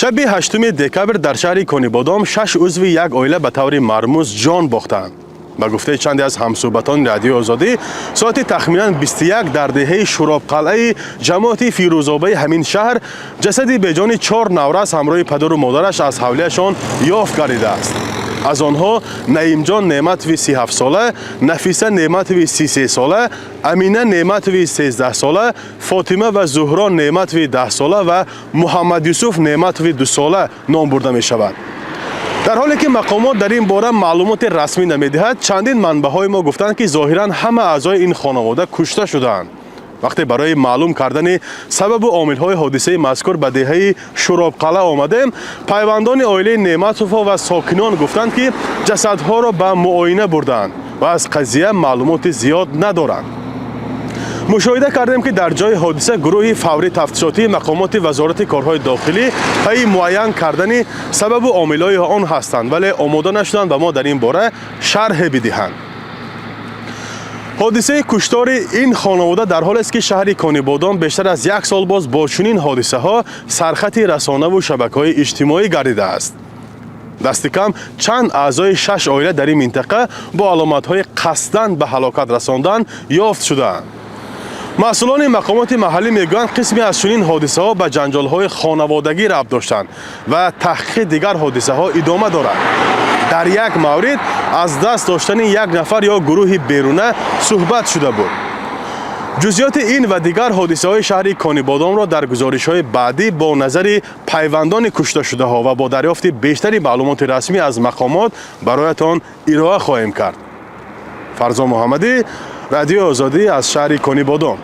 شب 8 دکبر در شهر کنیبادام 6 عضو یک عائله به طور مرموز جان باختند. به گفته چندی از همصحبتان رادیو آزادی، ساعت تخمینا 21 در دهه شوراب قلعه جماعت فیروزآباد همین شهر جسدی به جان 4 نورس همراه پدر و مادرش از حولیشان یافت گردیده است. از آنها نعیم جان نعمت وی 37 ساله، نفیسه نعمت وی 33 ساله، امینه نعمت وی 13 ساله، فاطمه و زهرا نعمت وی 10 ساله و محمد یوسف نعمت وی 2 ساله نام برده می شود. در حالی که مقامات در این باره معلومات رسمی نمی‌دهد، چندین منبع‌های ما گفتند که ظاهراً همه اعضای این خانواده کشته شدند. وقتی برای معلوم کردن سبب و عامل‌های حادثه مذکور به دهه شوراب قلعه آمدیم، پیوندان عائله نعمت‌آفا و ساکنان گفتند که جسدها را به معاینه بردند و از قضیه معلومات زیاد ندارند. مشاهده کردیم که در جای حادثه گروهی فوری تفتیشاتی مقامات وزارت کارهای داخلی پی معین کردن سبب و عامل‌های آن هستند، ولی آماده نشدند و ما در این باره شرح بدهند. حادثه کشتار این خانواده در حال است که شهر کنیبادام بیشتر از 1 سال باز با چنین حادثه ها سرخط رسانه و شبکه‌های اجتماعی گردیده است. دست کم چند اعضای 6 عائله در این منطقه با علامت‌های قصداً به هلاکت رساندن یافت شدند. مسئولان مقامات محلی میگویند قسمی از چنین حادثه ها به جنجال های خانوادگی ربط داشتند و تحقیق دیگر حادثه ها ادامه دارد. در یک مورد از دست داشتن یک نفر یا گروه بیرونه صحبت شده بود. جزئیات این و دیگر حادثه های شهر کنیبادام را در گزارش های بعدی با نظر پیوندان کشته شده ها و با دریافت بیشتری معلومات رسمی از مقامات برایتان ارائه خواهیم کرد. فرزان محمدی، رادیو آزادی از شهر کنیبادام.